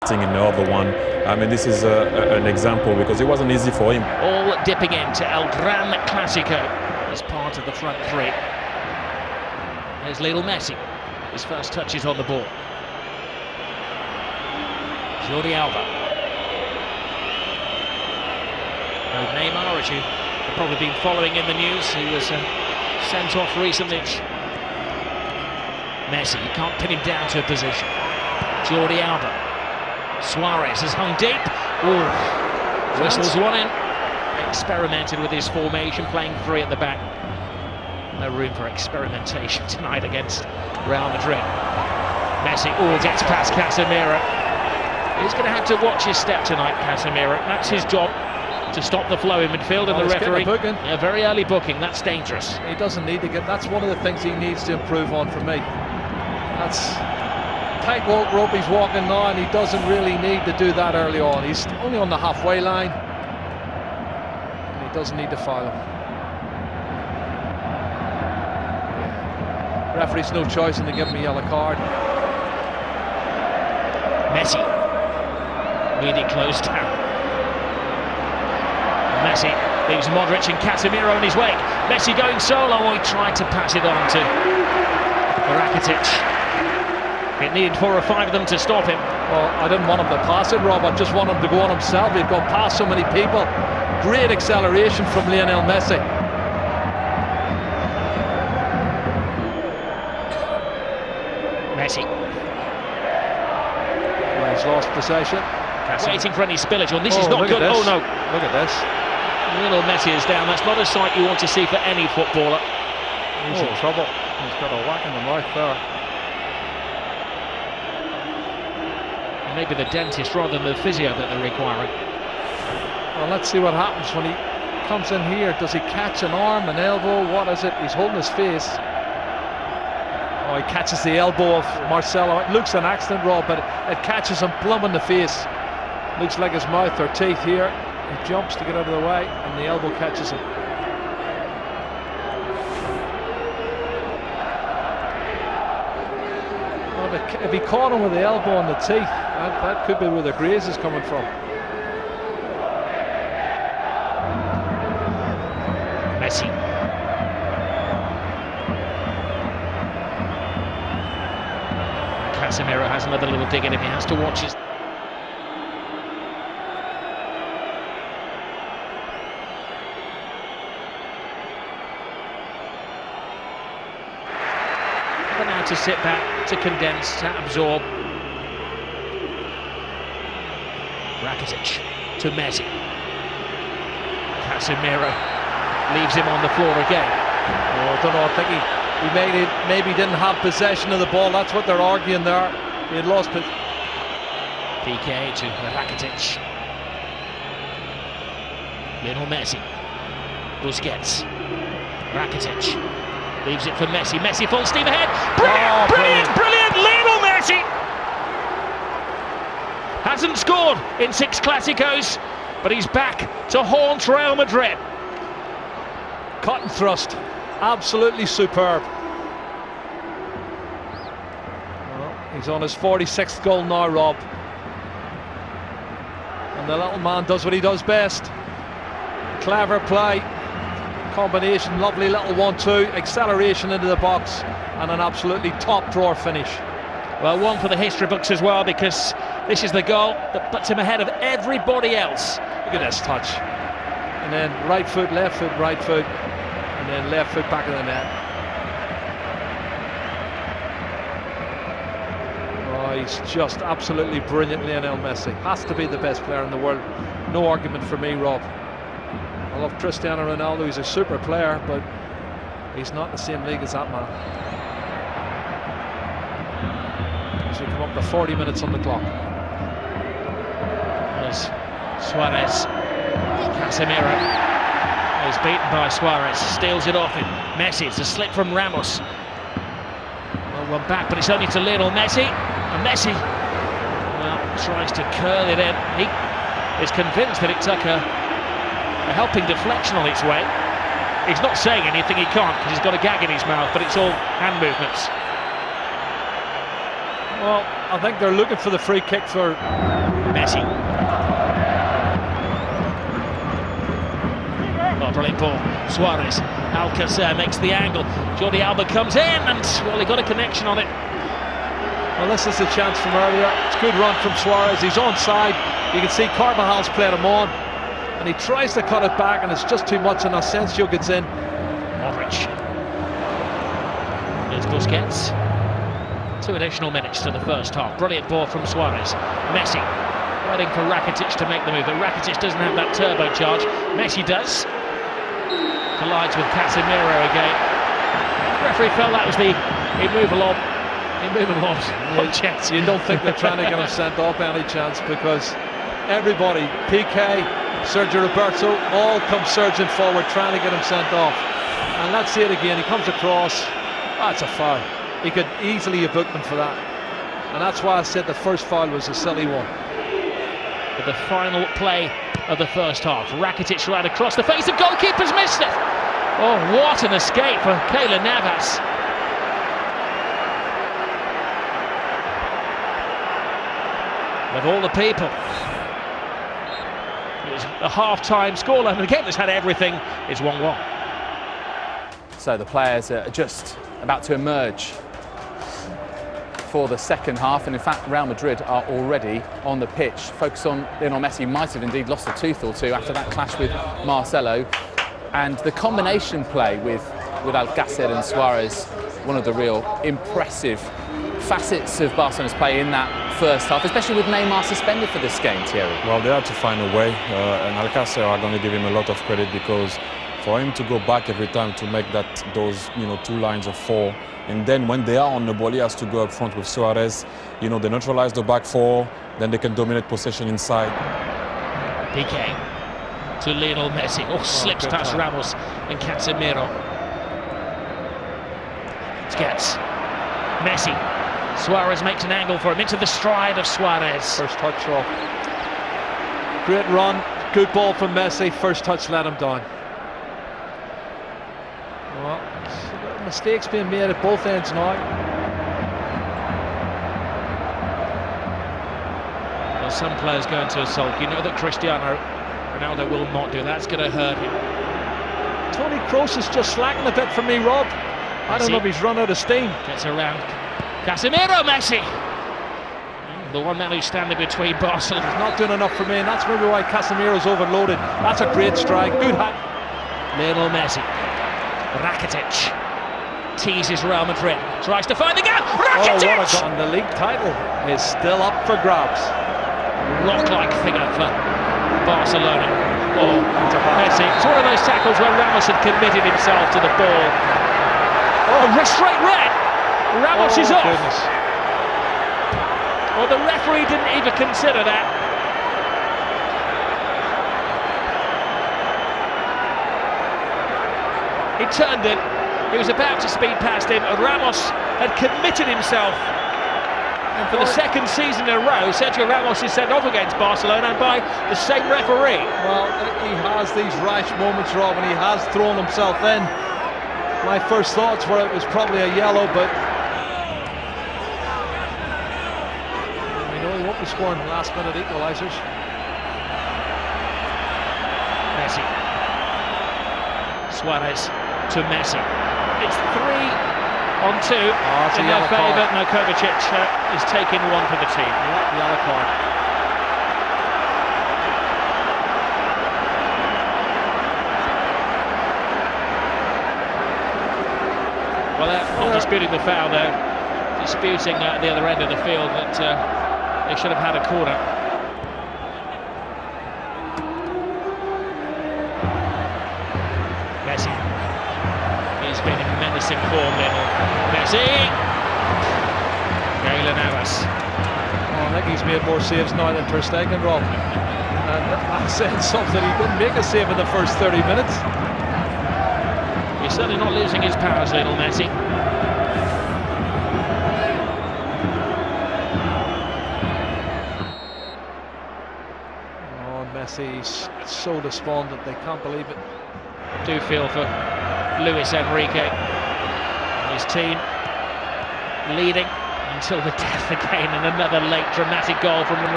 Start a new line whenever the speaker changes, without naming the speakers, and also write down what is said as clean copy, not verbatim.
In the other one, I mean, this is an example because it wasn't easy for him.
All dipping into El Gran Clasico as part of the front three. There's Lionel Messi. His first touches on the ball. Jordi Alba. And Neymar, as you have probably been following in the news, he was sent off recently. Messi, you can't pin him down to a position. Jordi Alba. Suarez has hung deep. Ooh. Whistles one in. Experimented with his formation, playing three at the back. No room for experimentation tonight against Real Madrid. Messi, gets past Casemiro. He's going to have to watch his step tonight, Casemiro. That's his job, to stop the flow in midfield, and the referee. A very early booking, that's dangerous.
He doesn't need to get. That's one of the things he needs to improve on for me. That's tightrope he's walking now, and he doesn't really need to do that early on. He's only on the halfway line, and he doesn't need to foul him. Referee's no choice in to give him a yellow card.
Messi really closed down. Messi leaves Modric and Casemiro in his wake. Messi going solo. He tried to pass it on to Rakitic. It needed 4 or 5 of them to stop him.
Well, I didn't want him to pass it, Rob. I just want him to go on himself. He'd gone past so many people. Great acceleration from Lionel Messi.
Messi.
Well, he's lost possession.
Waiting for any spillage on. This is not good. Oh no.
Look at this.
Lionel Messi is down. That's not a sight you want to see for any footballer.
He's in trouble. He's got a whack in the mouth there.
Maybe the dentist rather than the physio that they're requiring.
Well, let's see what happens when he comes in here. Does he catch an arm, an elbow? What is it? He's holding his face. Oh, he catches the elbow of Marcelo. It looks an accident, Rob, but it catches him plumb in the face. Looks like his mouth or teeth here. He jumps to get out of the way, and the elbow catches him. If he caught him with the elbow on the teeth, that could be where the graze is coming from.
Messi. Casemiro has another little dig at him. He has to watch his... But now to sit back, to condense, to absorb. Rakitic to Messi. Casemiro leaves him on the floor again.
Oh, I don't know, I think he made it, maybe didn't have possession of the ball. That's what they're arguing there. He had lost it.
PK to Rakitic. Lionel Messi. Busquets. Rakitic. Leaves it for Messi. Messi full steam ahead. Brilliant! Lionel Messi hasn't scored in 6 Clásicos, but he's back to haunt Real Madrid.
Cut and thrust. Absolutely superb. Well, he's on his 46th goal now, Rob. And the little man does what he does best. Clever play. Combination, lovely little 1-2, acceleration into the box, and an absolutely top drawer finish.
Well, one for the history books as well, because this is the goal that puts him ahead of everybody else.
Look at this touch. And then right foot, right foot, and then left foot back of the net. Oh, he's just absolutely brilliant, Lionel Messi. Has to be the best player in the world. No argument for me, Rob. I love Cristiano Ronaldo, he's a super player, but he's not in the same league as that man. As we come up to 40 minutes on the clock.
There's Suarez. Casemiro is beaten by Suarez, steals it off him. Messi, it's a slip from Ramos. Well, one back, but it's only to Lionel Messi. And Messi, well, tries to curl it in. He is convinced that it took a helping deflection on its way. He's not saying anything, he can't, because he's got a gag in his mouth, but it's all hand movements.
Well, I think they're looking for the free kick for
Messi. Oh, brilliant ball. Suarez. Alcacer makes the angle. Jordi Alba comes in and, well, he got a connection on it.
Well, this is the chance from earlier. It's a good run from Suarez. He's onside. You can see Carvajal's played him on. And he tries to cut it back and it's just too much, and Asensio gets in.
Modric. Here's Busquets. 2 additional minutes to the first half. Brilliant ball from Suarez. Messi waiting for Rakitic to make the move, but Rakitic doesn't have that turbocharge. Messi does. Collides with Casemiro again. The referee felt that was the immovable chance.
You don't think they're trying to get him sent off any chance, because everybody, PK, Sergio Roberto, all come surging forward trying to get him sent off. And let's see it again. He comes across. That's a foul. He could easily have booked him for that. And that's why I said the first foul was a silly one.
But the final play of the first half. Rakitic right across the face of goalkeepers, missed it. Oh, what an escape for Keylor Navas. Of all the people. It was a half-time scoreline. A game that's had everything is 1-1.
So the players are just about to emerge for the second half, and in fact Real Madrid are already on the pitch. Focus on Lionel Messi. Might have indeed lost a tooth or two after that clash with Marcelo, and the combination play with Alcacer and Suarez, one of the real impressive facets of Barcelona's play in that first half, especially with Neymar suspended for this game, Thierry.
Well, they had to find a way, and Alcacer are going to give him a lot of credit, because for him to go back every time to make those 2 lines of 4, and then when they are on the ball, he has to go up front with Suarez. They neutralize the back 4, then they can dominate possession inside.
PK to Lionel Messi. Oh, slips past Ramos and Casemiro. Busquets. Messi. Suarez makes an angle for him into the stride of Suarez.
First touch off. Great run. Good ball from Messi. First touch let him down. Well, mistakes being made at both ends now.
Well, some players going to assault. You know that Cristiano Ronaldo will not do that. That's going to hurt him.
Toni Kroos is just slacking a bit for me, Rob. I don't know if he's run out of steam.
Gets around. Casemiro, Messi. The one man who's standing between Barcelona.
He's not doing enough for me, and that's maybe why Casemiro's overloaded. That's a great strike. Good hat.
Lionel Messi. Rakitic teases Real Madrid, tries to find the gap. Rakitic!
Oh, what a goal. The league title is still up for grabs.
Rock-like figure for Barcelona. Oh, Messi. It's one of those tackles where Ramos had committed himself to the ball. Oh, wrist straight red. Ramos is off.
Goodness.
Well, the referee didn't even consider that. He turned it, he was about to speed past him, and Ramos had committed himself. And for the second season in a row, Sergio Ramos is sent off against Barcelona, and by the same referee.
Well, he has these rash moments, Rob, and he has thrown himself in. My first thoughts were it was probably a yellow, but we know he won't be scoring last-minute equalisers.
Messi. Suarez to Messi. It's 3-on-2 in their favour. No, Kovacic is taking 1 for the team.
Yeah, yellow card.
Well, they're not disputing the foul, they're disputing at the other end of the field that they should have had a corner. Messi. He's been in menacing form, Lionel Messi. Keylor Navas.
Oh, I think he's made more saves now than Ter Stegen, Rob. And I'm saying something, he didn't make a save in the first 30 minutes.
He's certainly not losing his powers, Lionel Messi.
Oh, Messi's so despondent, they can't believe it.
I do feel for Luis Enrique and his team, leading until the death again, and another late dramatic goal from